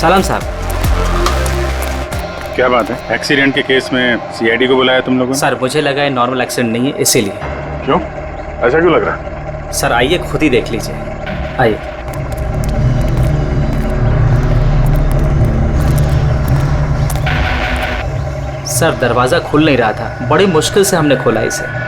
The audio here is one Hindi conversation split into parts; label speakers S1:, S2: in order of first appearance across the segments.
S1: सलाम साहब।
S2: क्या बात है, एक्सीडेंट के केस में सीआईडी को बुलाया तुम लोगों ने?
S1: सर मुझे लगा है नॉर्मल एक्सीडेंट नहीं है, इसीलिए।
S2: क्यों, ऐसा क्यों लग रहा है?
S1: सर आइए खुद ही देख लीजिए, आइए। सर दरवाजा खुल नहीं रहा था, बड़ी मुश्किल से हमने खोला इसे।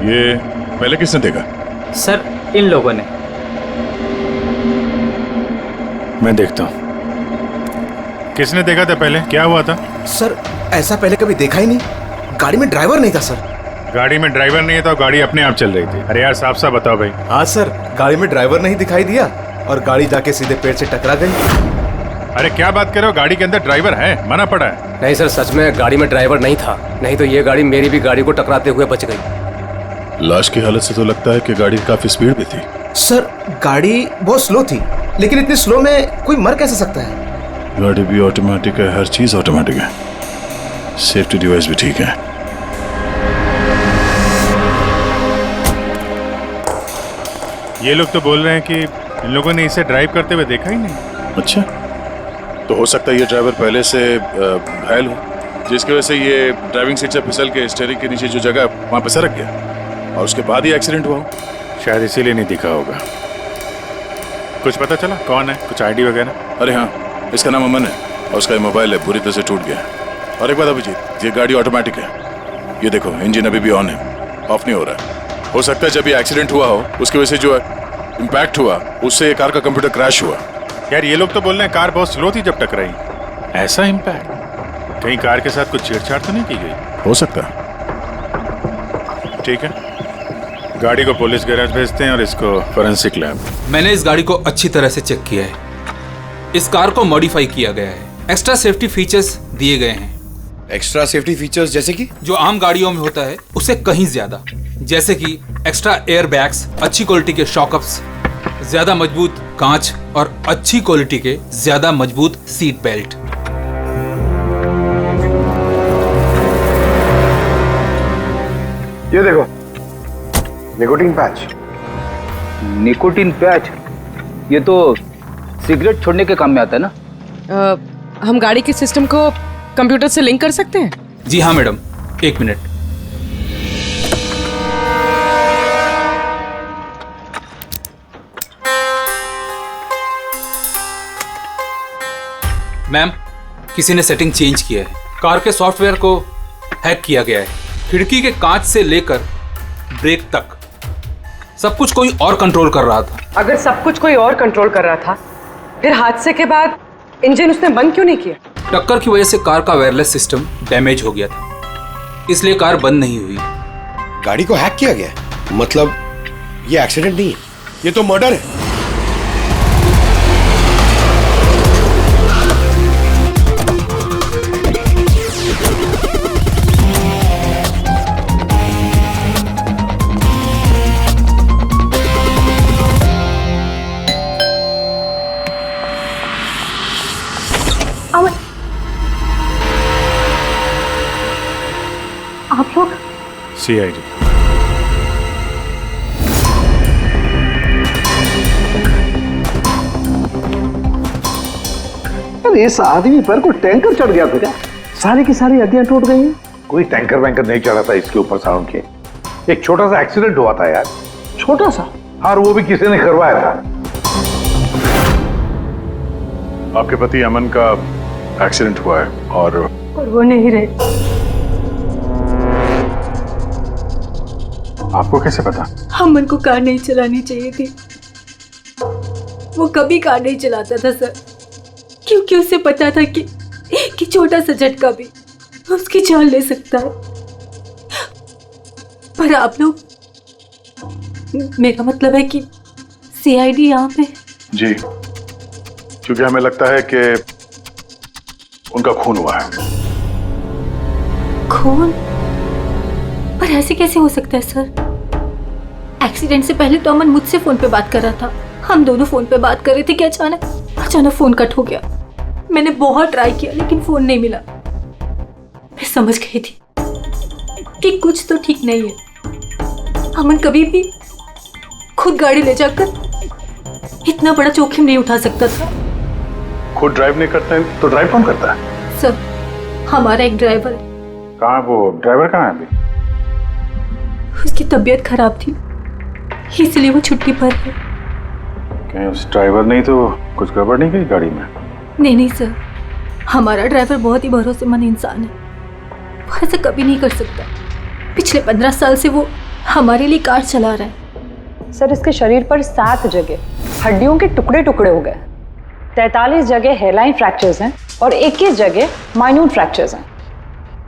S3: ये पहले किसने देखा?
S1: सर इन लोगों ने।
S2: मैं देखता हूँ। किसने देखा था पहले, क्या हुआ था?
S4: सर ऐसा पहले कभी देखा ही नहीं, गाड़ी में ड्राइवर नहीं था सर।
S2: गाड़ी में ड्राइवर नहीं है तो गाड़ी अपने आप चल रही थी। अरे यार साफ साफ बताओ भाई।
S4: हाँ सर, गाड़ी में ड्राइवर नहीं दिखाई दिया और गाड़ी जाके सीधे पेड़ से टकरा गई।
S2: अरे क्या बात कर रहे हो, गाड़ी के अंदर ड्राइवर है, मना पड़ा है।
S5: नहीं सर, सच में गाड़ी में ड्राइवर नहीं था, नहीं तो ये गाड़ी मेरी भी गाड़ी को टकराते हुए बच गई।
S3: लाश की हालत से तो लगता है कि गाड़ी काफी स्पीड में थी।
S4: सर गाड़ी बहुत स्लो थी, लेकिन इतनी स्लो में कोई मर कैसे सकता है?
S3: गाड़ी भी ऑटोमेटिक है, हर चीज ऑटोमेटिक है, सेफ्टी डिवाइस भी ठीक है।
S2: ये लोग तो बोल रहे हैं कि इन लोगों ने इसे ड्राइव करते हुए देखा ही नहीं।
S3: अच्छा, तो हो सकता है ये ड्राइवर पहले से घायल हो, जिसकी वजह से ये ड्राइविंग सीट से फिसल के स्टीयरिंग के नीचे जो जगह है वहां पे सरक गया और उसके बाद ही एक्सीडेंट हुआ हो।
S2: शायद इसीलिए नहीं दिखा होगा। कुछ पता चला कौन है, कुछ आईडी वगैरह?
S3: अरे हाँ, इसका नाम अमन है और उसका मोबाइल है पूरी तरह से टूट गया। और एक बात अभिजीत, ये गाड़ी ऑटोमेटिक है, ये देखो इंजन अभी भी ऑन है, ऑफ नहीं हो रहा है। हो सकता है जब ये एक्सीडेंट हुआ हो उसकी वजह से जो इम्पैक्ट हुआ उससे ये कार का कंप्यूटर क्रैश हुआ।
S2: यार ये लोग तो बोल रहे हैं कार बहुत स्लो थी जब टकराई। ऐसा इम्पैक्ट? कहीं कार के साथ कुछ छेड़छाड़ तो नहीं की गई?
S3: हो सकता है।
S2: ठीक है, गाड़ी को पुलिस गैराज भेजते हैं और इसको फोरेंसिक लैब।
S6: मैंने इस गाड़ी को अच्छी तरह से चेक किया है। इस कार को मॉडिफाई किया गया है, एक्स्ट्रा सेफ्टी फीचर्स दिए गए हैं।
S4: एक्स्ट्रा सेफ्टी फीचर्स जैसे कि?
S6: जो आम गाड़ियों में होता है उससे कहीं ज्यादा, जैसे कि एक्स्ट्रा एयर बैग्स, अच्छी क्वालिटी के शॉकअप्स, ज्यादा मजबूत कांच और अच्छी क्वालिटी के ज्यादा मजबूत सीट बेल्ट।
S7: ये देखो, निकोटीन पैच।
S8: Nicotine patch? ये तो सिगरेट छोड़ने के काम में आता है ना?
S9: हम गाड़ी के सिस्टम को कंप्यूटर से लिंक कर सकते हैं?
S6: जी हाँ मैडम, एक मिनट। मैम, किसी ने सेटिंग चेंज किया है। कार के सॉफ्टवेयर को हैक किया गया है। खिड़की के कांच से लेकर ब्रेक तक सब कुछ कोई और कंट्रोल कर रहा था।
S9: अगर सब कुछ कोई और कंट्रोल कर रहा था, फिर हादसे के बाद इंजन उसने बंद क्यों नहीं किया?
S6: टक्कर की वजह से कार का वायरलेस सिस्टम डैमेज हो गया था, इसलिए कार बंद नहीं हुई।
S4: गाड़ी को हैक किया गया है? मतलब ये एक्सीडेंट नहीं है, ये तो मर्डर है।
S10: आप लोग?
S2: सीआईडी।
S7: अरे इस आदमी पर कोई टैंकर चढ़ गया था क्या? सारी की सारी हड्डियां टूट गई हैं। कोई टैंकर वैंकर नहीं चढ़ा था इसके ऊपर साउंड के। एक छोटा सा एक्सीडेंट हुआ था यार, छोटा सा, और वो भी किसी ने करवाया था।
S3: आपके पति अमन का एक्सीडेंट हुआ है और
S10: वो नहीं रहे।
S2: आपको कैसे पता?
S10: अमन को कार नहीं चलानी चाहिए थी, वो कभी कार नहीं चलाता था सर, क्योंकि उसे पता था कि छोटा सा झटका भी उसकी जान ले सकता है। पर आप लोग, मेरा मतलब है कि सीआईडी यहाँ पे?
S3: जी, क्योंकि हमें लगता है कि उनका खून हुआ है।
S10: खून? पर ऐसे कैसे हो सकता है सर? एक्सीडेंट से पहले तो अमन मुझसे फोन पे बात कर रहा था, हम दोनों फोन पे बात कर रहे थे कि अचानक फोन कट हो गया। मैंने बहुत ट्राई किया लेकिन फोन नहीं मिला। मैं समझ गई थी कि कुछ तो ठीक नहीं है। अमन कभी भी खुद गाड़ी ले जाकर इतना बड़ा जोखिम नहीं उठा सकता था।
S7: खुद ड्राइव नहीं करते हैं तो ड्राइव कौन करता है?
S10: सर, हमारा एक ड्राइवर है।
S7: कहाँ वो ड्राइवर कहाँ है अभी?
S10: उसकी तबीयत खराब थी, इसलिए वो छुट्टी पर है।
S7: कहीं उस ड्राइवर नहीं तो कुछ गड़बड़ नहीं गई गाड़ी में?
S10: नहीं सर, हमारा ड्राइवर बहुत ही भरोसेमंद इंसान है, वो ऐसा कभी नहीं कर सकता। पिछले 15 साल से वो हमारे लिए कार चला रहा है।
S9: सर, इसके शरीर पर 7 जगह हड्डियों के टुकड़े टुकड़े हो गए, 43 जगह हेयरलाइन फ्रैक्चर्स हैं और 21 जगह माइन्यूट फ्रैक्चर्स हैं।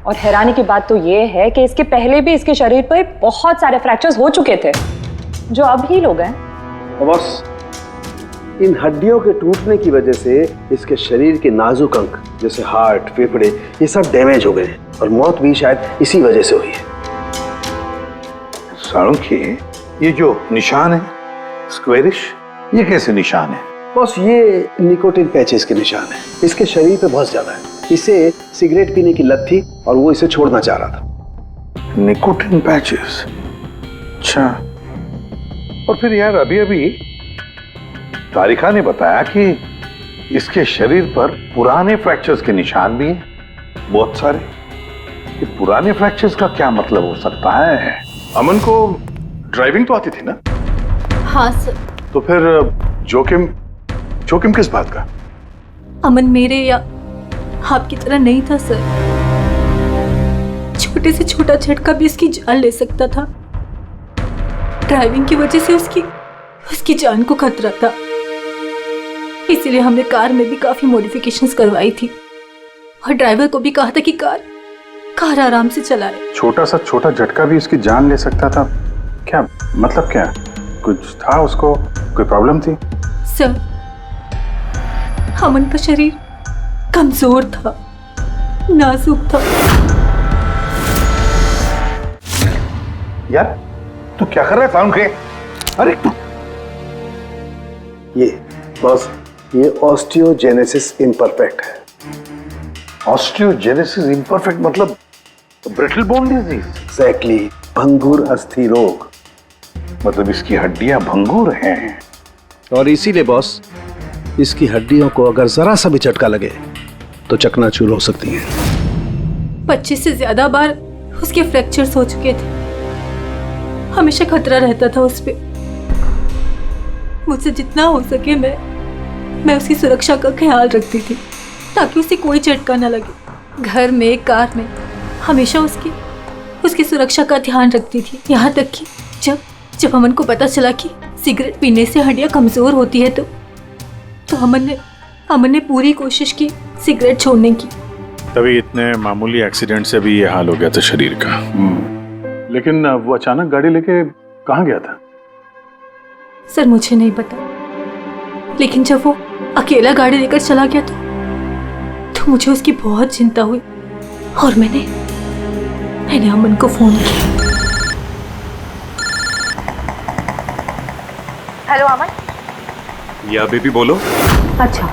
S9: और हैरानी की बात तो ये है कि इसके पहले भी इसके शरीर पर बहुत सारे फ्रैक्चर्स हो चुके थे जो अब हील हो गए।
S11: बॉस, इन हड्डियों के टूटने की वजह से इसके शरीर के नाजुक अंग जैसे हार्ट, फेफड़े, ये सब डैमेज हो गए हैं और मौत भी शायद इसी वजह से हुई है।
S7: साळुंखे, ये जो निशान है स्क्वेरिश, ये कैसे निशान है?
S11: बॉस, ये निकोटिन पैचेस के निशान है। इसके शरीर पे बहुत ज्यादा है। इसे सिगरेट पीने की लत थी और वो इसे छोड़ना चाह रहा था।
S7: Nicotine patches? अच्छा। और फिर यार अभी तारिका ने बताया कि इसके शरीर पर पुराने फ्रैक्चर्स के निशान भी हैं, बहुत सारे। ये पुराने फ्रैक्चर्स का क्या मतलब हो सकता है?
S3: अमन को ड्राइविंग तो आती थी ना?
S10: हाँ सर।
S3: तो फिर जोखिम किस बात का?
S10: अमन मेरे या आपकी तरह नहीं था सर। छोटे से छोटा झटका भी इसकी जान ले सकता था। ड्राइविंग की वजह से उसकी जान को खतरा था, इसीलिए हमने कार में भी काफी मॉडिफिकेशंस करवाई थी और ड्राइवर को भी कहा था कि कार आराम से चलाए।
S7: छोटा सा छोटा झटका भी उसकी जान ले सकता था? क्या मतलब? क्या कुछ था उसको? कोई प्रॉब्लम थी?
S10: सर, अमन का शरीर कमजोर था, नाजुक था।
S7: यार तू क्या कर रहा है साळुंखे? अरे
S11: ये बॉस, ये ऑस्टियोजेनेसिस इम्परफेक्ट है।
S7: ऑस्टियोजेनेसिस इम्परफेक्ट मतलब ब्रिटल बोन डिजीज?
S11: एग्जैक्टली, भंगुर अस्थि रोग।
S7: मतलब इसकी हड्डियां भंगुर हैं।
S11: और इसीलिए बॉस, इसकी हड्डियों को अगर जरा सा भी झटका लगे तो चकनाचूर हो सकती हैं।
S10: 25 से ज्यादा बार उसके फ्रैक्चर्स हो चुके थे। हमेशा खतरा रहता था उस पे। मुझसे जितना हो सके मैं उसकी सुरक्षा का ख्याल रखती थी ताकि उसे कोई झटका न लगे। घर में, कार में हमेशा उसकी सुरक्षा का ध्यान रखती थी। यहाँ तक कि जब अमन को पता चला कि सिगरेट पीने से हड्डियाँ कमजोर होती है तो अमन ने पूरी कोशिश की सिगरेट छोड़ने की।
S2: तभी इतने मामूली एक्सीडेंट से भी ये हाल हो गया था शरीर का।
S7: लेकिन वो अचानक गाड़ी लेके कहाँ गया था?
S10: सर, मुझे नहीं पता, लेकिन जब वो अकेला गाड़ी लेकर चला गया तो मुझे उसकी बहुत चिंता हुई और मैंने अमन को फोन किया।
S12: हेलो अमन।
S3: या बेबी बोलो।
S12: अच्छा,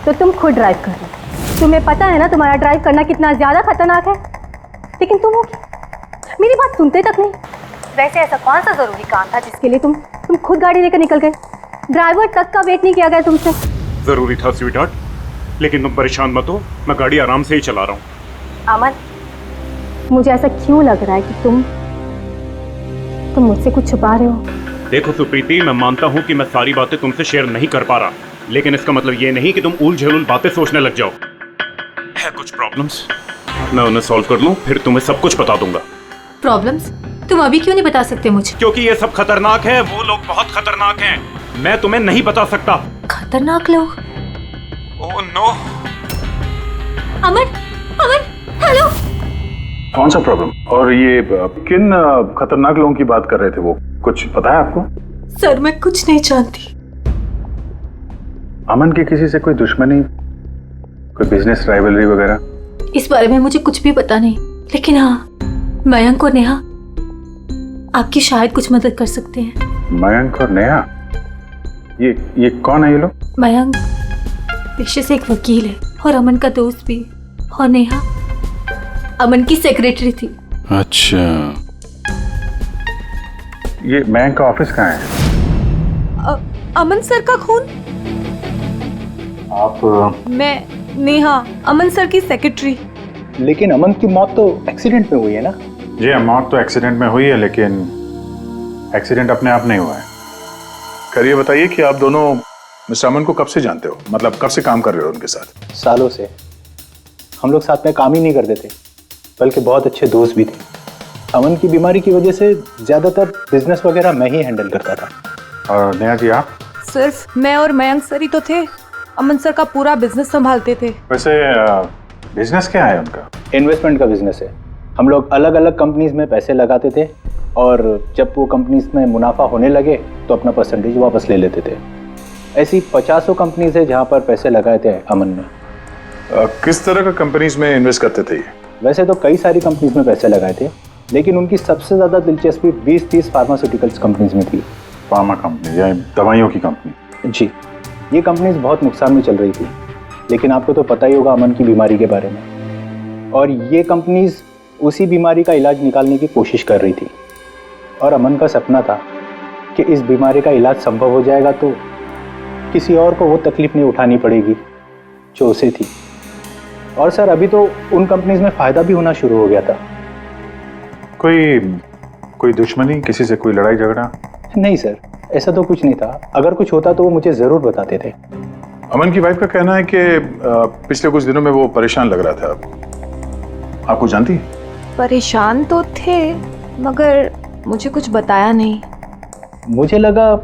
S12: तो तुम खुद ड्राइव कर रहे हो। तुम्हें पता है ना तुम्हारा ड्राइव करना कितना ज्यादा खतरनाक है, लेकिन तुम मेरी बात सुनते तक नहीं। वैसे ऐसा कौन सा जरूरी काम था जिसके लिए तुम खुद गाड़ी लेकर निकल गए? ड्राइवर तक का वेट नहीं किया गया तुमसे?
S13: जरूरी था स्वीटहार्ट, लेकिन तुम परेशान मत हो, मैं गाड़ी आराम से ही चला रहा हूँ।
S12: अमन, मुझे ऐसा क्यों लग रहा है कि तुम मुझसे कुछ छुपा रहे हो?
S13: देखो सुप्रीति, मैं मानता हूँ कि मैं सारी बातें तुमसे शेयर नहीं कर पा रहा, लेकिन इसका मतलब ये नहीं कि तुम उल झेलुल बातें सोचने लग जाओ। है कुछ प्रॉब्लम्स, मैं उन्हें सॉल्व कर लूँ, फिर तुम्हें सब कुछ बता दूंगा।
S10: प्रॉब्लम्स? तुम अभी क्यों नहीं बता सकते मुझे?
S13: क्योंकि ये सब खतरनाक है, वो लोग बहुत खतरनाक हैं, मैं तुम्हें नहीं बता सकता।
S10: खतरनाक लोग?
S13: Oh no.
S10: अमन, हेलो।
S7: कौन सा प्रॉब्लम? और ये किन खतरनाक लोगों की बात कर रहे थे? वो कुछ पता है आपको?
S10: सर, मैं कुछ नहीं जानती।
S7: अमन की किसी से कोई दुश्मनी, कोई बिजनेस राइवलरी वगैरह?
S10: इस बारे में मुझे कुछ भी पता नहीं, लेकिन हाँ, मयंक और नेहा आपकी शायद कुछ मदद कर सकते हैं।
S7: मयंक और नेहा? ये कौन है ये लोग?
S10: मयंक पेशे से एक वकील है और अमन का दोस्त भी, और नेहा अमन की सेक्रेटरी थी।
S2: अच्छा, ये बैंक का ऑफिस कहाँ है?
S10: अमन सर का खून?
S2: आप?
S10: मैं नेहा, अमन सर की सेक्रेटरी।
S14: लेकिन अमन की मौत तो एक्सीडेंट में हुई है ना?
S2: जी, मौत तो एक्सीडेंट में हुई है, लेकिन एक्सीडेंट अपने आप नहीं हुआ है।
S3: करिए बताइए कि आप दोनों मिस्टर अमन को कब से जानते हो, मतलब कब से काम कर रहे हो उनके साथ?
S14: सालों से। हम लोग साथ में काम ही नहीं करते थे, बल्कि बहुत अच्छे दोस्त भी थे। अमन की बीमारी की वजह से ज्यादातर बिजनेस वगैरह मैं ही हैंडल करता था।
S2: और नेहा जी आप?
S10: सिर्फ मैं और मयंक सर ही तो थे, अमन सर का पूरा बिजनेस संभालते थे।
S2: वैसे बिजनेस क्या है उनका?
S14: इन्वेस्टमेंट का बिजनेस है। हम लोग अलग अलग कंपनीज में पैसे लगाते थे और जब वो कंपनीज में मुनाफा होने लगे तो अपना परसेंटेज वापस ले लेते थे। ऐसी 50 कंपनीज है जहाँ पर पैसे लगाए थे अमन ने।
S3: किस तरह का कंपनीज में इन्वेस्ट करते थे?
S14: वैसे तो कई सारी कंपनीज में पैसे लगाए थे, लेकिन उनकी सबसे ज़्यादा दिलचस्पी 20-30 फार्मास्यूटिकल्स कंपनीज में थी।
S2: फार्मा कंपनी या दवाइयों की कंपनी?
S14: जी, ये कंपनीज बहुत नुकसान में चल रही थी, लेकिन आपको तो पता ही होगा अमन की बीमारी के बारे में। और ये कंपनीज उसी बीमारी का इलाज निकालने की कोशिश कर रही थी। और अमन का सपना था कि इस बीमारी का इलाज संभव हो जाएगा तो किसी और को वो तकलीफ नहीं उठानी पड़ेगी जो उसे थी। और सर, अभी तो उन कंपनीज में फ़ायदा भी होना शुरू हो गया था।
S2: कोई दुश्मनी, किसी से कोई लड़ाई झगड़ा?
S14: नहीं सर, ऐसा तो कुछ नहीं था। अगर कुछ होता तो वो मुझे ज़रूर बताते थे।
S3: अमन की वाइफ का कहना है कि पिछले कुछ दिनों में वो परेशान लग रहा था। आपको जानती?
S10: परेशान तो थे, मगर मुझे कुछ बताया नहीं।
S14: मुझे लगा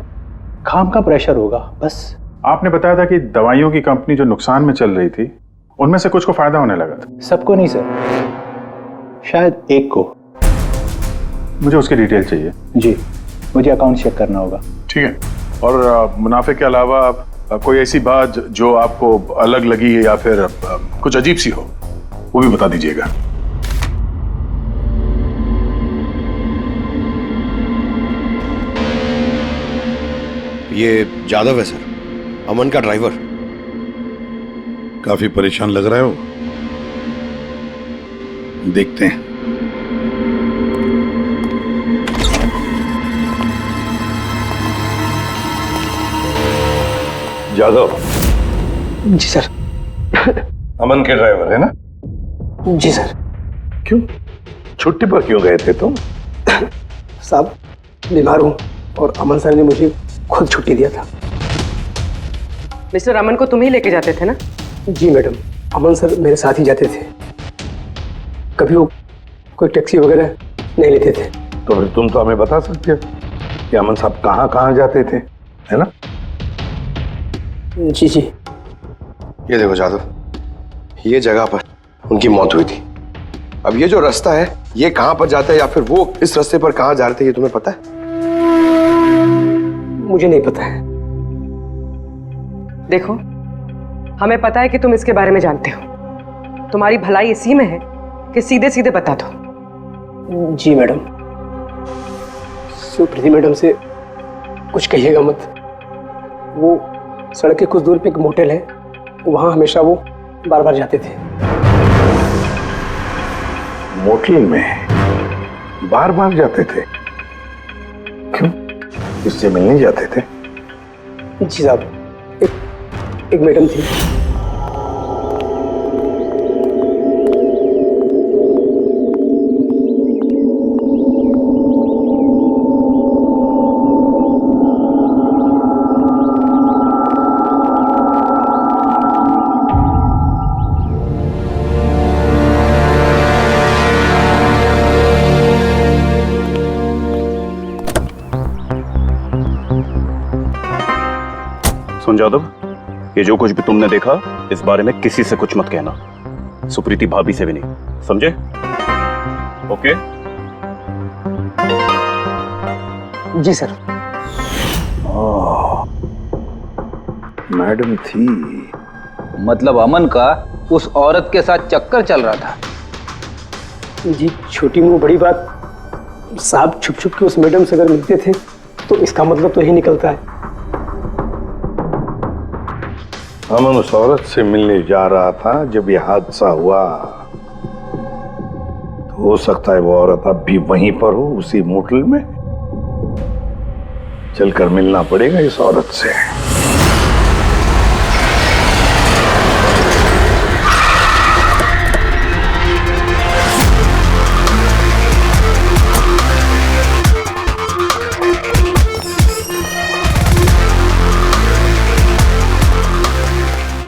S14: काम का प्रेशर होगा बस।
S2: आपने बताया था कि दवाइयों की कंपनी जो नुकसान में चल रही थी उनमें से कुछ को फायदा होने लगा था।
S14: सबको नहीं सर, शायद एक को।
S2: मुझे उसकी डिटेल चाहिए।
S14: जी, मुझे अकाउंट चेक करना होगा।
S3: ठीक है। और मुनाफे के अलावा कोई ऐसी बात जो आपको अलग लगी या फिर कुछ अजीब सी हो, वो भी बता दीजिएगा।
S4: ये जादव है सर, अमन का ड्राइवर।
S7: काफी परेशान लग रहा है वो। देखते हैं।
S11: जादव?
S7: जी सर।
S11: अमन के ड्राइवर है ना?
S7: जी सर।
S11: क्यों, छुट्टी पर क्यों गए थे तुम?
S7: साहब, बीमार हूँ और अमन सर ने मुझे खुद छुट्टी दिया था।
S15: मिस्टर अमन को तुम ही लेके जाते थे ना?
S7: जी मैडम, अमन सर मेरे साथ ही जाते थे। कभी वो कोई टैक्सी वगैरह नहीं लेते थे।
S11: तो फिर तुम तो हमें बता सकते हो कि अमन साहब कहाँ कहाँ जाते थे, है ना?
S7: जी जी।
S4: ये देखो जादव, ये जगह पर उनकी मौत हुई थी। अब ये जो रास्ता है ये कहाँ पर जाता है या फिर वो इस रास्ते पर कहाँ जा रहे थे, ये तुम्हें पता है?
S7: मुझे नहीं पता है।
S15: देखो, हमें पता है कि तुम इसके बारे में जानते हो। तुम्हारी भलाई इसी में है कि सीधे सीधे बता दो।
S7: जी मैडम। सुप्रीति मैडम से कुछ कहिएगा मत। वो सड़क के कुछ दूर पे एक मोटेल है, वहां हमेशा वो बार बार जाते थे।
S11: मोटेल में बार बार जाते थे? क्यों, इससे मिलने जाते थे?
S7: जी साहब, एक मैडम थी।
S13: सुन जादव, ये जो कुछ भी तुमने देखा इस बारे में किसी से कुछ मत कहना, सुप्रीति भाभी से भी नहीं, समझे? ओके?
S7: जी सर।
S11: मैडम थी?
S8: मतलब अमन का उस औरत के साथ चक्कर चल रहा था?
S7: जी, छोटी मुंह बड़ी बात। साहब छुप छुप के उस मैडम से अगर मिलते थे तो इसका मतलब तो यही निकलता है।
S11: अमन उस औरत से मिलने जा रहा था जब यह हादसा हुआ।
S7: हो सकता है वो औरत अब भी वहीं पर हो, उसी मोटल में। चलकर मिलना पड़ेगा इस औरत से।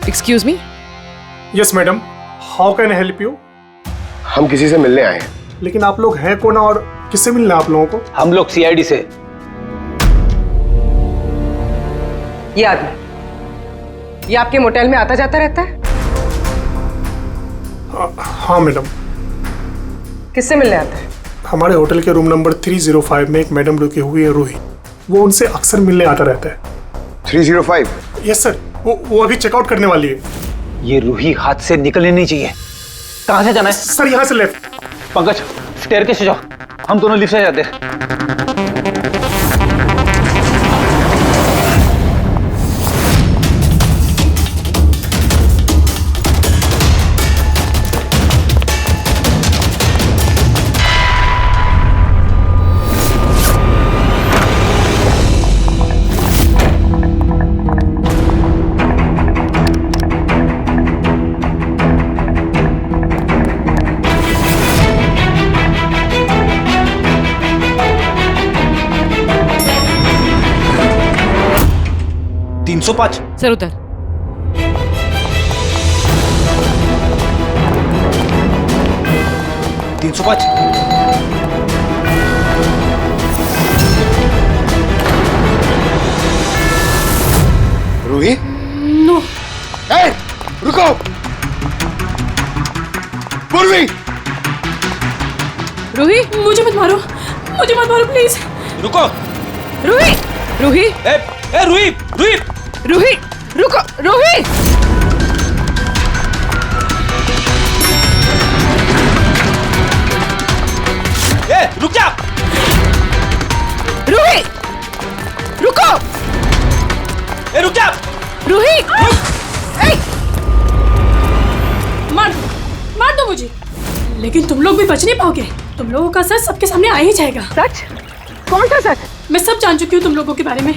S15: Excuse me.
S16: Yes madam, how can I help you?
S4: हम किसी से मिलने आए हैं।
S16: लेकिन आप लोग हैं कौन और किससे मिलना है आप लोगों को?
S8: हम लोग सीआईडी से।
S15: ये आदमी, ये आपके मोटेल में आता जाता रहता है?
S16: हाँ मैडम।
S15: किससे मिलने आता है?
S16: हमारे होटल के रूम नंबर 305 में एक मैडम रुकी हुई है, रूही। वो उनसे अक्सर मिलने आता रहता है।
S4: 305?
S16: यस सर, वो अभी चेकआउट करने वाली है।
S8: ये रूही हाथ से निकलनी नहीं चाहिए। कहाँ से जाना है?
S16: सर यहाँ से लेफ्ट।
S8: पंकज, स्टेयरकेस से जाओ, हम दोनों लिफ्ट से जाते हैं।
S15: सर उधर।
S4: रूही?
S10: नो।
S4: ए, रुको! पूर्वी!
S10: रूही, मुझे मत मारो, मुझे मत मारो प्लीज।
S8: रुको।
S15: रूही, रूही,
S8: ए रूही, रूही,
S15: रूही, रुको, रूही।
S8: ए, रुक जा।
S15: रूही, रुको।
S8: ए, रुक जा।
S15: रूही,
S10: मार दो मुझे, लेकिन तुम लोग भी बच नहीं पाओगे। तुम लोगों का सच सबके सामने आ ही जाएगा।
S15: सच? कौन सा सच?
S10: मैं सब जान चुकी हूँ तुम लोगों के बारे में,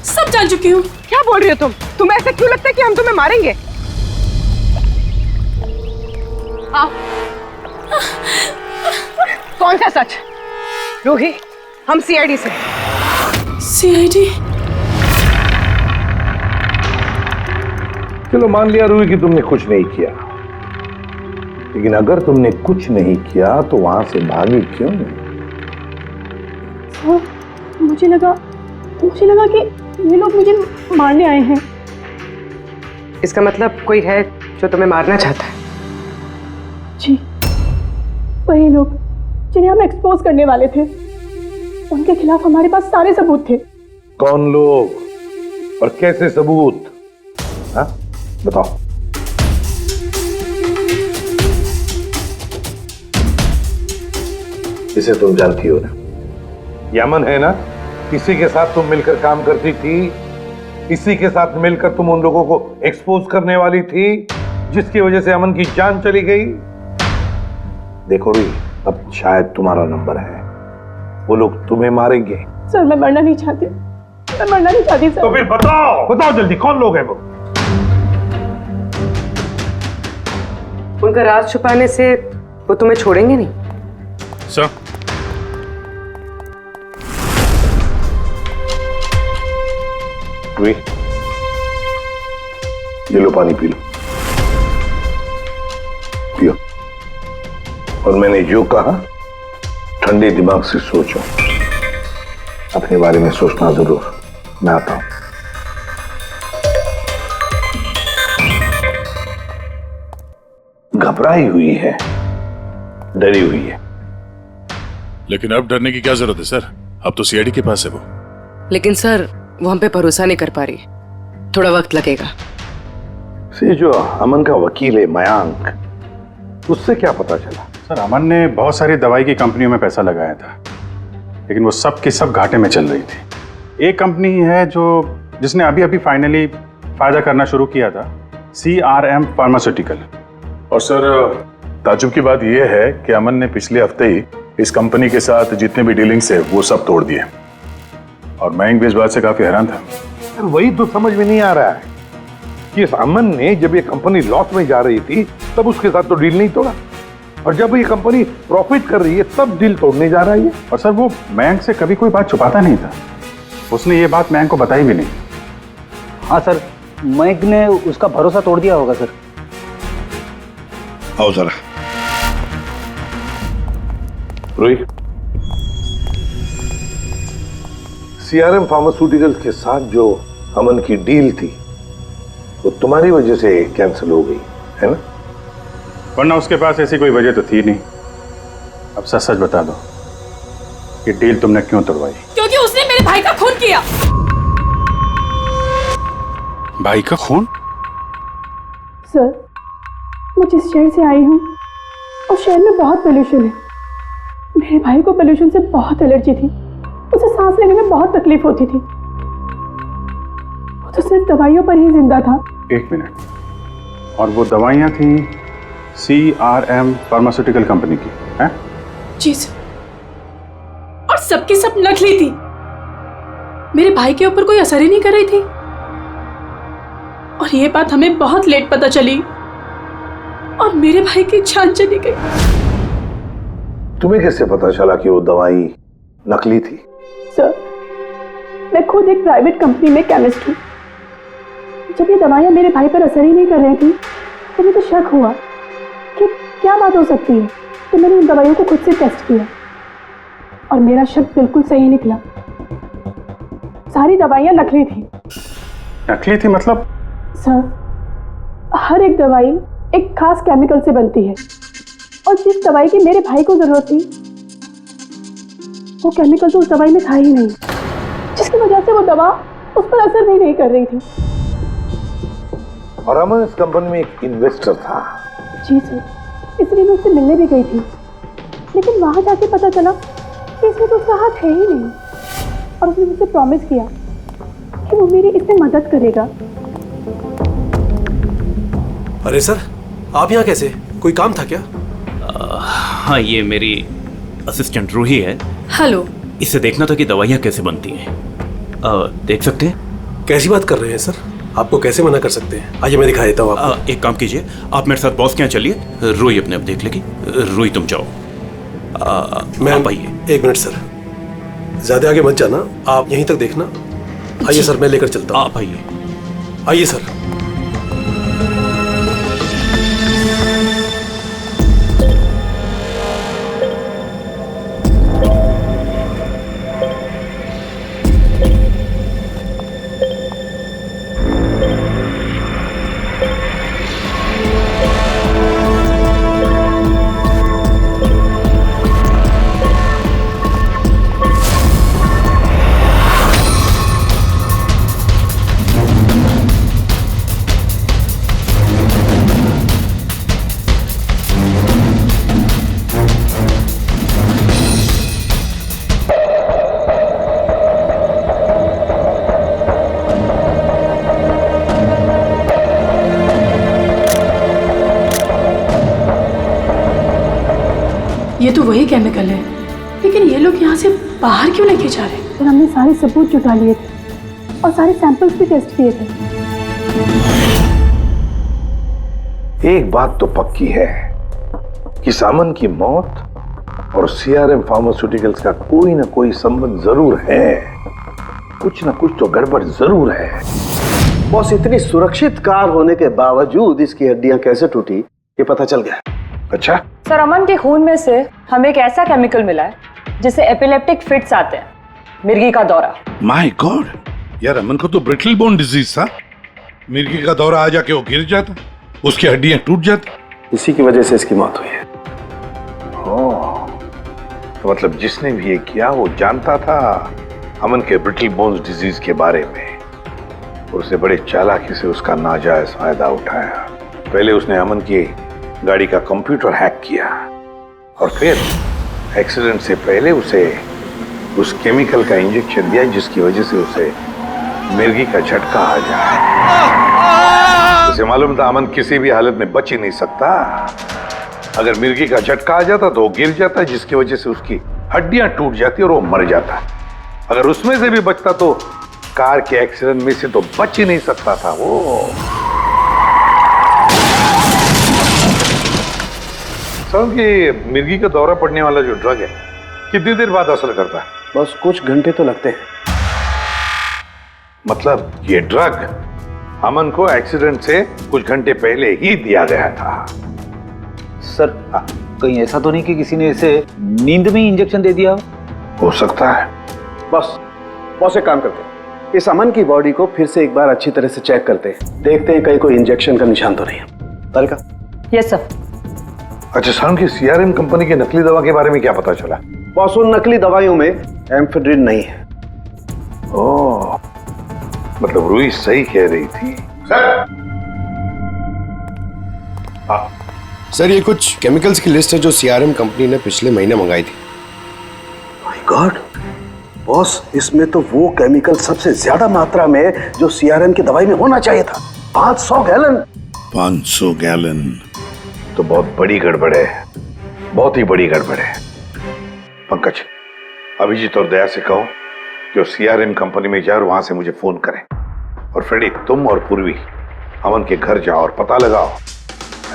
S10: सब जान चुकी हूँ।
S15: क्या बोल रही हो तुम? तुम्हें ऐसा क्यों लगता है कि हम तुम्हें मारेंगे? आओ। कौन सा सच? रूही, हम सीआईडी से।
S10: सीआईडी?
S7: चलो मान लिया रूही कि तुमने कुछ नहीं किया, लेकिन अगर तुमने कुछ नहीं किया तो वहां से भागी क्यों?
S10: मुझे लगा कि ये लोग मुझे मारने आए हैं।
S15: इसका मतलब कोई है जो तुम्हें मारना चाहता है?
S10: जी, वही लोग जिन्हें हम एक्सपोज करने वाले थे। उनके खिलाफ हमारे पास सारे सबूत थे।
S7: कौन लोग और कैसे सबूत? हाँ, बताओ। इसे तुम जानती हो ना, यमन है ना, इसी के साथ तुम मिलकर काम करती थी, इसी के साथ मिलकर तुम उन लोगों को एक्सपोज करने वाली थी जिसकी वजह से अमन की जान चली गई। देखो री, अब शायद तुम्हारा नंबर है, वो लोग तुम्हें मारेंगे।
S10: सर मैं मरना नहीं चाहती, मैं मरना नहीं चाहती सर।
S7: तो फिर बताओ जल्दी, कौन लोग हैं वो?
S15: उनका राज छुपाने से वो तुम्हें छोड़ेंगे नहीं।
S2: सर,
S7: ये लो पानी पी लो, पियो। और मैंने जो कहा ठंडे दिमाग से सोचो, अपने बारे में सोचना जरूर। मैं आता हूं। घबराई हुई है, डरी हुई है।
S3: लेकिन अब डरने की क्या जरूरत है सर? अब तो सीआईडी के पास है वो।
S15: लेकिन सर वो हम पे भरोसा नहीं कर पा रही, थोड़ा वक्त लगेगा।
S7: से जो अमन का वकील है मयांक, उससे क्या पता चला?
S13: सर अमन ने बहुत सारी दवाई की कंपनियों में पैसा लगाया था, लेकिन वो सब के सब घाटे में चल रही थी। एक कंपनी है जिसने अभी अभी फाइनली फायदा करना शुरू किया था, CRM फार्मास्यूटिकल।
S3: और सर ताजुब की बात यह है कि अमन ने पिछले हफ्ते ही इस कंपनी के साथ जितने भी डीलिंग्स है वो सब तोड़ दिए और मैं भी इस बात से काफी हैरान था।
S7: वही तो समझ में नहीं आ रहा है कि इस अमन ने जब ये कंपनी लॉस में जा रही थी तब उसके साथ तो डील नहीं तोड़ा, और जब ये कंपनी प्रॉफिट कर रही है तब डील तोड़ने जा रहा है।
S13: और सर वो मयंक से कभी कोई बात छुपाता नहीं था, उसने ये बात मयंक को बताई भी नहीं।
S8: हाँ सर, मयंक ने उसका भरोसा तोड़ दिया होगा सर।
S7: आओ जरा। रोहित, सीआरएम फार्मास्यूटिकल्स के साथ जो अमन की डील थी वो तुम्हारी वजह से कैंसिल हो गई है ना?
S13: वरना उसके पास ऐसी कोई वजह तो थी नहीं। अब सच सच बता दो कि डील तुमने क्यों तोड़वाई?
S10: क्योंकि उसने मेरे भाई का खून किया।
S2: भाई का खून?
S12: सर, मैं जिस शहर से आई हूँ उस शहर में बहुत पोल्यूशन है। मेरे भाई को पोल्यूशन से बहुत एलर्जी थी, उसे सांस लेने में बहुत तकलीफ होती थी। वो तो सिर्फ दवाइयों पर ही जिंदा था।
S13: एक मिनट, और वो दवाइयाँ थी CRM फार्मास्यूटिकल कंपनी की, हैं?
S10: जी सर, और सबकी सब नकली थी। मेरे भाई के ऊपर कोई असर ही नहीं कर रही थी, और ये बात हमें बहुत लेट पता चली और मेरे भाई की जान चली गई।
S7: तुम्हें कैसे पता चला कि वो दवाई नकली थी?
S12: सर, मैं खुद एक प्राइवेट कंपनी में केमिस्ट हूँ। जब ये दवाइयाँ मेरे भाई पर असर ही नहीं कर रही थी तो मुझे शक हुआ कि क्या बात हो सकती है। तो मैंने उन दवाइयों को खुद से टेस्ट किया और मेरा शक बिल्कुल सही निकला। सारी दवाइयाँ नकली थी।
S13: नकली थी मतलब?
S12: सर, हर एक दवाई एक खास केमिकल से बनती है और जिस दवाई की मेरे भाई को जरूरत थी वो केमिकल तो उस दवाई में था ही नहीं, जिसकी वजह से वो दवा उस पर असर भी नहीं कर रही थी।
S7: और अमन इस कंपनी में एक इन्वेस्टर था।
S12: जी सर, इसलिए मैं उससे मिलने भी गई थी, लेकिन वहां जाके पता चला कि इसमें तो उसका हाथ है ही नहीं। और उसने मुझसे प्रॉमिस किया कि वो मेरी इसमें मदद करेगा।
S11: अरे सर, आप यहाँ कैसे? कोई काम था क्या?
S13: हाँ, ये मेरी असिस्टेंट रूही है।
S10: हेलो।
S13: इसे देखना था कि दवाइयाँ कैसे बनती हैं। देख सकते हैं?
S11: कैसी बात कर रहे हैं सर? आपको कैसे मना कर सकते हैं? आइए मैं दिखा देता हूँ आपको।
S13: एक काम कीजिए, आप मेरे साथ बॉस के यहाँ चलिए, रूही अपने आप देख लेगी। रूही तुम जाओ।
S11: मैं आइए। एक मिनट सर, ज्यादा आगे मत जाना, आप यहीं तक देखना। आइए सर, मैं लेकर चलता हूँ।
S13: आप आइए।
S11: आइए सर।
S10: ये तो वही केमिकल है, लेकिन ये लोग यहाँ से बाहर क्यों लेके जा रहे हैं?
S12: फिर हमने सारे सबूत जुटा लिए थे और सारे सैंपल्स भी टेस्ट किए थे।
S7: एक बात तो पक्की है कि सामन की मौत और सीआरएम फार्मास्यूटिकल्स का कोई ना कोई संबंध जरूर है। कुछ ना कुछ तो गड़बड़ जरूर है।
S11: बॉस, इतनी सुरक्षित कार होने के बावजूद इसकी हड्डियां कैसे टूटी ये पता चल गया।
S7: अच्छा
S9: सर, अमन के खून में से हमें एक ऐसा केमिकल मिला है जिससे एपिलेप्टिक फिट्स आते हैं, मिर्गी का दौरा।
S17: माय गॉड यार, अमन को तो ब्रिटल बोन डिजीज था। मिर्गी का दौरा आ जाके वो गिर जाता, उसकी हड्डियां टूट जाती।
S11: इसी की वजह से इसकी मौत हुई है।
S7: तो मतलब जिसने भी ये किया वो जानता था अमन के ब्रिटल बोन्स डिजीज के बारे में और उसे बड़े चालाकी से उसका नाजायज फायदा उठाया। पहले उसने अमन की गाड़ी का कंप्यूटर हैक किया और फिर एक्सीडेंट से पहले उसे उस केमिकल का इंजेक्शन दिया जिसकी वजह से उसे मिर्गी का झटका आ जाए। उसे मालूम था अमन किसी भी हालत में बच ही नहीं सकता, अगर मिर्गी का झटका आ जाता तो वो गिर जाता, जिसकी वजह से उसकी हड्डियां टूट जाती और वो मर जाता। अगर उसमें से भी बचता तो कार के एक्सीडेंट में से तो बच ही नहीं सकता था वो। समझ कि मिर्गी का दौरा पड़ने वाला जो ड्रग है कितनी देर बाद असर करता है?
S11: बस कुछ घंटे तो लगते हैं।
S7: मतलब ये ड्रग अमन को एक्सीडेंट से कुछ घंटे पहले ही दिया गया था।
S8: सर कहीं ऐसा तो नहीं कि किसी ने इसे नींद में ही इंजेक्शन दे दिया
S7: हो सकता है।
S11: बस एक काम करते हैं, इस अमन की बॉडी को फिर से एक बार अच्छी तरह से चेक करते हैं, देखते हैं कहीं कोई इंजेक्शन का निशान तो नहीं है। तारिका?
S9: Yes sir.
S7: अच्छा साहब, की सीआरएम कंपनी की नकली दवा के बारे में क्या पता चला?
S11: बॉस उन नकली दवाइयों में एम्फेड्रिन नहीं है।
S7: ओह, मतलब रूही सही कह रही थी।
S4: सर ये कुछ केमिकल्स की लिस्ट है जो सीआरएम कंपनी ने पिछले महीने मंगाई थी।
S11: माय गॉड बॉस, इसमें तो वो केमिकल सबसे ज्यादा मात्रा में जो सीआरएम की दवाई में होना चाहिए था, 500 गैलन।
S17: 500 गैलन
S7: तो बहुत बड़ी गड़बड़ है, बहुत ही बड़ी गड़बड़ है। पंकज, अभिजीत और दया से कहो कि वो सीआरएम कंपनी में जाए और वहां से मुझे फोन करें। और फ्रेडी, तुम और पूर्वी अमन के घर जाओ और पता लगाओ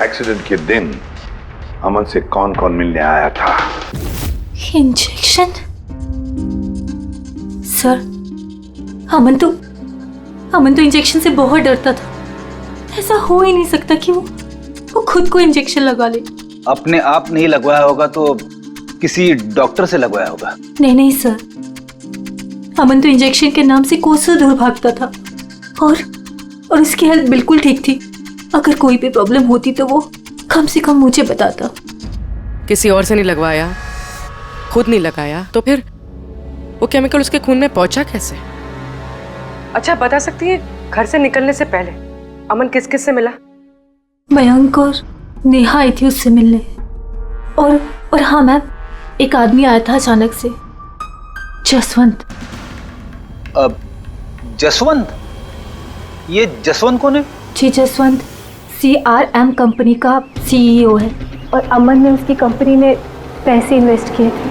S7: एक्सीडेंट के दिन अमन से कौन कौन मिलने आया था।
S10: इंजेक्शन? सर, अमन तो इंजेक्शन से बहुत डरता था। ऐसा हो ही नहीं सकता कि वो खुद को इंजेक्शन लगा ले।
S8: अपने आप नहीं लगवाया होगा तो किसी डॉक्टर से लगवाया होगा।
S10: नहीं सर, अमन तो इंजेक्शन के नाम से कोसों दूर भागता था और उसकी हेल्थ बिल्कुल ठीक थी। अगर कोई भी प्रॉब्लम होती तो वो कम से कम मुझे बताता।
S15: किसी और से नहीं लगवाया, खुद नहीं लगाया, तो फिर वो केमिकल उसके खून में पहुंचा कैसे? अच्छा बता सकती है, घर से निकलने से पहले अमन किस किस से मिला?
S10: मयंक और नेहा आई थी उससे मिलने। और हाँ मैम, एक आदमी आया था अचानक से, जसवंत।
S8: अब जसवंत? ये जसवंत कौन है?
S12: जी, जसवंत सीआरएम कंपनी का सीईओ है और अमन ने उसकी कंपनी में पैसे इन्वेस्ट किए थे।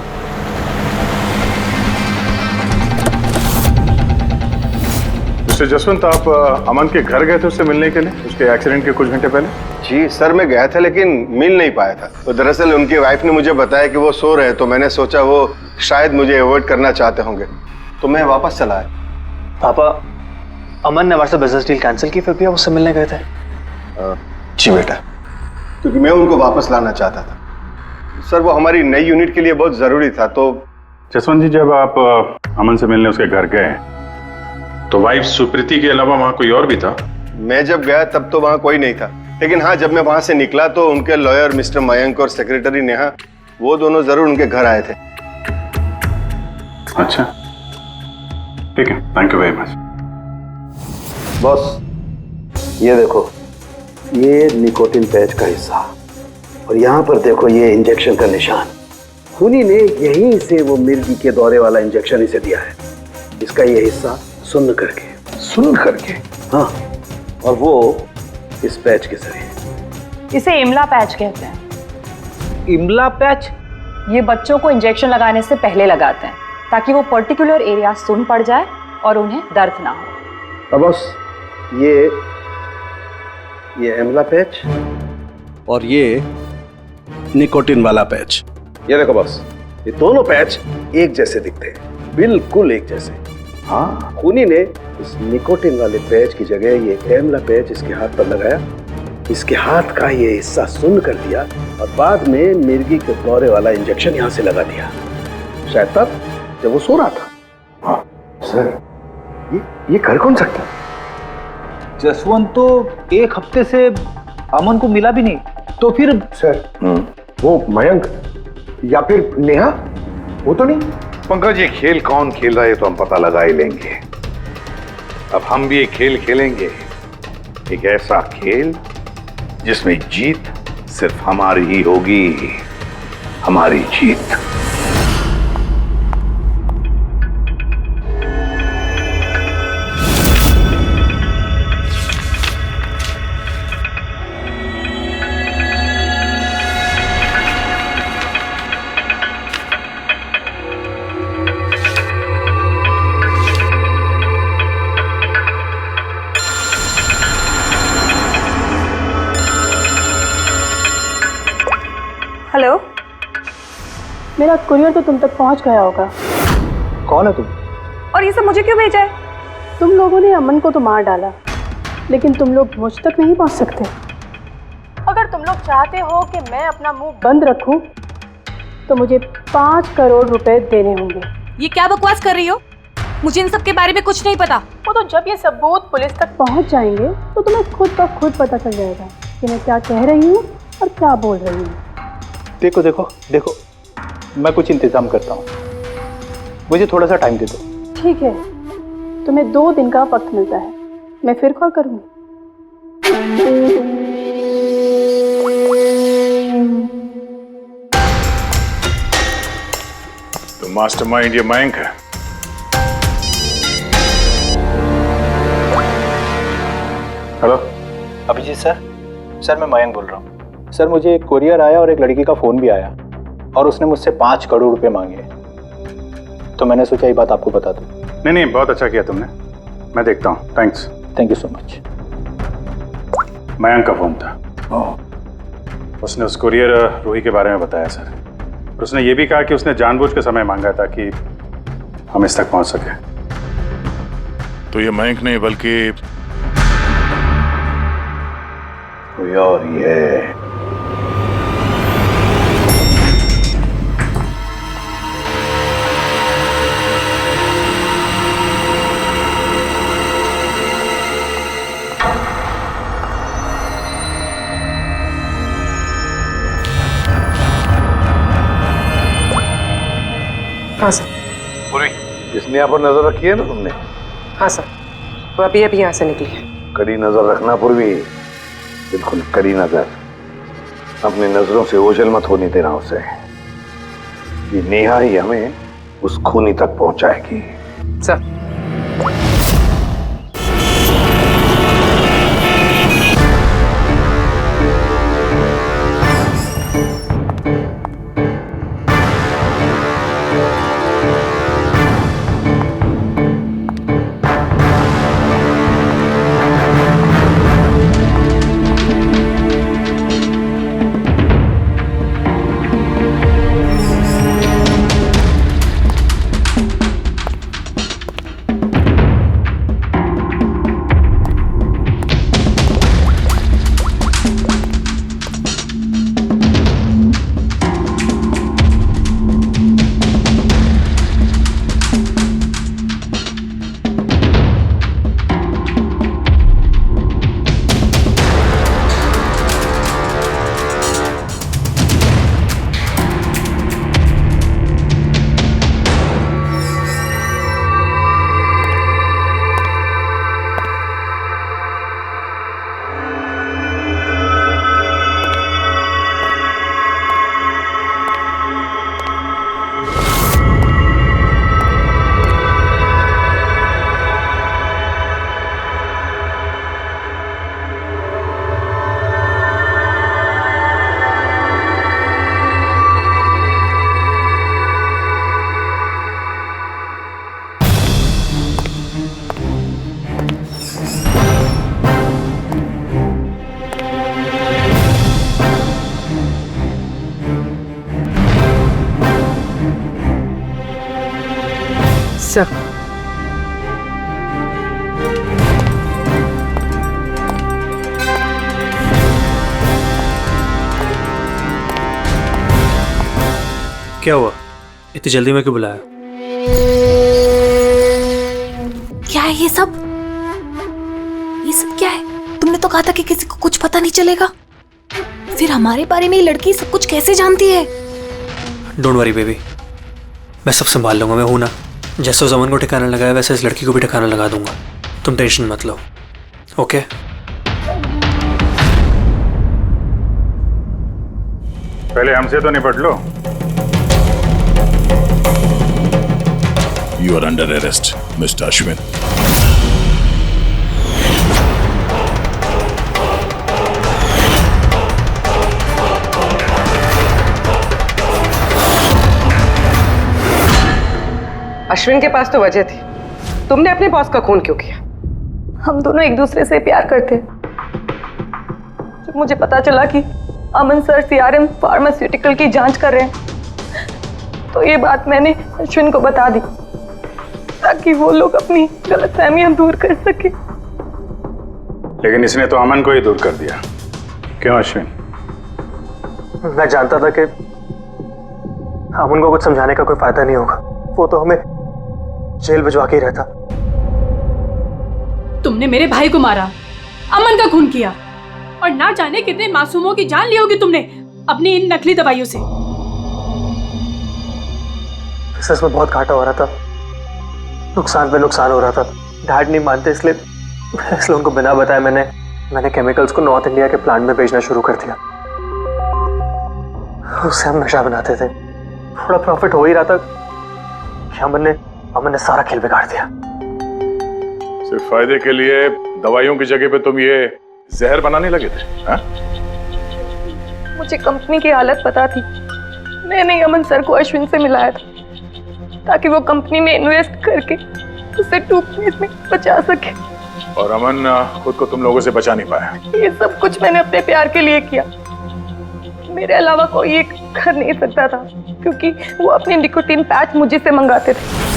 S2: मिस्टर जसवंत, आप अमन के घर गए थे उससे मिलने के लिए उसके एक्सीडेंट के कुछ घंटे पहले?
S4: जी सर, मैं गया था लेकिन मिल नहीं पाया था। तो दरअसल उनकी वाइफ ने मुझे बताया कि वो सो रहे हैं, तो मैंने सोचा वो शायद मुझे अवॉइड करना चाहते होंगे, तो मैं वापस चला आया।
S14: पापा, अमन ने हमारे से बिजनेस डील कैंसिल की, फिर भी आप उससे मिलने गए थे?
S4: जी बेटा, क्योंकि मैं उनको वापस लाना चाहता था। सर वो हमारी नई यूनिट के लिए बहुत जरूरी था। तो
S2: जसवंत जी, जब आप अमन से मिलने उसके घर गए तो वाइफ सुप्रीति के अलावा वहां कोई और भी था?
S4: मैं जब गया तब तो वहां कोई नहीं था, लेकिन हाँ जब मैं वहां से निकला तो उनके लॉयर मिस्टर मयंक और सेक्रेटरी नेहा, वो दोनों जरूर उनके घर आए थे।
S2: अच्छा ठीक है, thank you very much.
S11: Boss ये देखो, ये निकोटिन पैच का हिस्सा और यहाँ पर देखो ये इंजेक्शन का निशान। खूनी ने यहीं से वो मिर्गी के दौरे वाला इंजेक्शन इसे दिया है। इसका ये हिस्सा सुन्न करके, हाँ, और वो इस पैच के जरिए।
S9: इसे इमला पैच कहते हैं।
S8: इमला पैच?
S9: ये बच्चों को इंजेक्शन लगाने से पहले लगाते हैं ताकि वो पर्टिकुलर एरिया सुन्न पड़ जाए और उन्हें दर्द ना हो।
S11: अब बस ये इमला पैच और ये निकोटिन वाला पैच, ये देखो बस, ये दोनों पैच एक जैसे दिखते हैं, बिल्कुल एक जैसे। हाँ, खूनी ने इस निकोटिन वाले पैच की जगह ये एमला पैच इसके हाथ पर लगाया, इसके हाथ का ये हिस्सा सुन्न कर दिया और बाद में मिर्गी के दौरे वाला इंजेक्शन यहाँ से लगा दिया, शायद तब जब वो सो रहा था।
S7: हाँ सर, ये कर कौन सकता?
S8: जसवंत तो एक हफ्ते से अमन को मिला भी नहीं, तो फिर
S7: सर वो मयंक या फिर नेहा, वो तो नहीं। पंकज, ये खेल कौन खेल रहा है तो हम पता लगा ही लेंगे। अब हम भी एक खेल खेलेंगे, एक ऐसा खेल जिसमें जीत सिर्फ हमारी ही होगी, हमारी जीत।
S15: हेलो।
S12: मेरा कुरियर तो तुम तक पहुंच गया होगा।
S14: कौन है तुम?
S15: और ये सब मुझे क्यों भेजा है?
S12: तुम लोगों ने अमन को तो मार डाला, लेकिन तुम लोग मुझ तक नहीं पहुंच सकते। अगर तुम लोग चाहते हो कि मैं अपना मुंह बंद रखूं, तो मुझे 5 करोड़ रुपए देने होंगे।
S10: ये क्या बकवास कर रही हो? मुझे इन सब के बारे में कुछ नहीं पता।
S12: वो तो जब ये सबूत पुलिस तक पहुंच जाएंगे तो तुम्हें खुद ब खुद पता चल जाएगा कि मैं क्या कह रही हूँ और क्या बोल रही हूँ।
S14: देखो देखो देखो, मैं कुछ इंतजाम करता हूँ, मुझे थोड़ा सा टाइम दे दो।
S12: ठीक है, तुम्हें 2 दिन का वक्त मिलता है, मैं फिर कॉल करूँगी।
S2: तो मास्टरमाइंड ये मयंक है।
S14: Hello Abhijit sir. सर मैं मयंक बोल रहा हूँ। सर मुझे एक कोरियर आया और एक लड़की का फ़ोन भी आया और उसने मुझसे 5 करोड़ रुपए मांगे, तो मैंने सोचा ये बात आपको बता दूँ।
S2: नहीं, बहुत अच्छा किया तुमने। मैं देखता हूँ। Thanks.
S14: Thank you so much.
S2: Mayank का फोन था। उसने उस कुरियर रूही के बारे में बताया सर। और उसने ये भी कहा कि उसने जानबूझ के समय मांगा ताकि हम इस तक पहुंच सके।
S3: तो ये मयंक नहीं बल्कि
S7: कोई और ही है।
S15: हाँ सर।
S7: पूरी इसने यहाँ पर नजर रखी है ना तुमने?
S15: हाँ सर, वो अभी यहाँ से निकली है।
S7: कड़ी नजर रखना पूर्वी, बिल्कुल कड़ी नजर। अपनी नजरों से ओझल मत होने देना उसे। ये नेहा ही हमें उस खूनी तक पहुंचाएगी।
S15: सर। सर।
S18: क्या हुआ? इतनी जल्दी में क्यों बुलाया?
S10: क्या है ये सब? ये सब क्या है? तुमने तो कहा था कि किसी को कुछ पता नहीं चलेगा। फिर हमारे बारे में ये लड़की सब कुछ कैसे जानती है?
S18: डोंट वरी बेबी, मैं सब संभाल लूंगा। मैं हूं ना। जैसे उस अमन को ठिकाना लगाया वैसे इस लड़की को भी ठिकाना लगा दूंगा। तुम टेंशन मत लो। ओके?
S2: पहले हमसे तो निपट लो।
S3: You are under arrest, Mr. Ashwin.
S15: Ashwin के पास तो वजह थी। तुमने अपने बॉस का खून क्यों किया?
S9: हम दोनों एक दूसरे से प्यार करते। जब मुझे पता चला कि अमन सर सीआरएम फार्मास्यूटिकल की जांच कर रहे हैं। तो ये बात मैंने अश्विन को बता दी ताकि वो लोग अपनी गलतफहमियां दूर कर सके।
S2: लेकिन इसने तो अमन को ही दूर कर दिया। क्यों अश्विन?
S18: मैं जानता था कि अमन को कुछ समझाने का कोई फायदा नहीं होगा। वो तो हमें जेल भिजवा के ही रहता।
S10: तुमने मेरे भाई को मारा, अमन का खून किया और ना जाने कितने मासूमों की जान ली होगी तुमने अपनी इन नकली दवाइयों से।
S18: बिजनेस में बहुत घाटा हो रहा था, नुकसान पे नुकसान हो रहा था। डैड नहीं मानते, इसलिए उनको बिना बताए मैंने केमिकल्स को नॉर्थ इंडिया के प्लांट में भेजना शुरू कर दिया। उससे हम नशा बनाते थे, थोड़ा प्रॉफिट हो ही रहा था कि अमन ने सारा खेल बिगाड़ दिया।
S3: सिर्फ फायदे के लिए दवाइयों की जगह पे तुम ये जहर बनाने लगे थे, हाँ?
S9: मुझे कंपनी की हालत पता थी। मैंने अमन सर को अश्विन से मिलाया था ताकि वो कंपनी में इन्वेस्ट करके उसे डूबने से बचा सके।
S3: और अमन खुद को तुम लोगों से बचा नहीं पाया।
S9: ये सब कुछ मैंने अपने प्यार के लिए किया। मेरे अलावा कोई ये कर नहीं सकता था क्योंकि वो अपने निकोटीन पैच मुझे से मंगाते थे।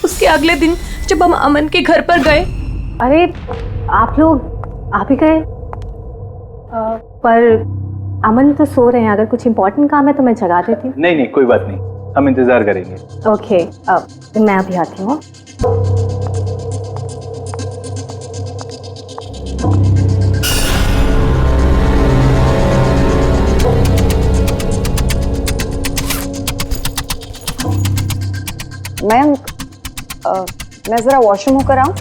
S9: उसके अगले दिन जब हम अमन के घर पर गए।
S12: अरे आप ही गए? पर अमन तो सो रहे हैं, अगर कुछ इम्पोर्टेंट काम है तो मैं जगा देती हूँ।
S14: नहीं कोई बात नहीं, हम इंतजार करेंगे।
S12: ओके, मैं अभी आती हूँ।
S9: मैं जरा वॉशरूम होकर आऊं।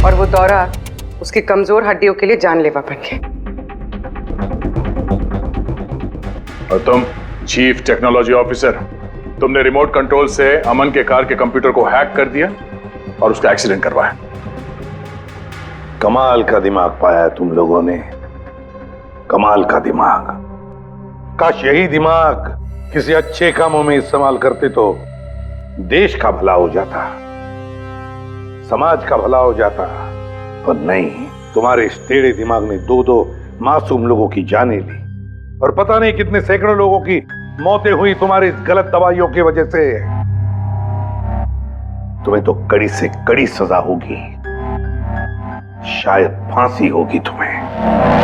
S15: और वो दौरा उसकी कमजोर हड्डियों के लिए जानलेवा बन गया।
S3: और तुम चीफ टेक्नोलॉजी ऑफिसर, तुमने रिमोट कंट्रोल से अमन के कार के कंप्यूटर को हैक कर दिया और उसका एक्सीडेंट करवाया।
S7: कमाल का दिमाग पाया है तुम लोगों ने, कमाल का दिमाग। काश यही दिमाग किसी अच्छे कामों में इस्तेमाल करते तो देश का भला हो जाता, समाज का भला हो जाता। पर नहीं, तुम्हारे इस टेढ़े दिमाग ने दो मासूम लोगों की जानें ली और पता नहीं कितने सैकड़ों लोगों की मौतें हुई तुम्हारी इस गलत दवाइयों की वजह से। तुम्हें तो कड़ी से कड़ी सजा होगी, शायद फांसी होगी तुम्हें।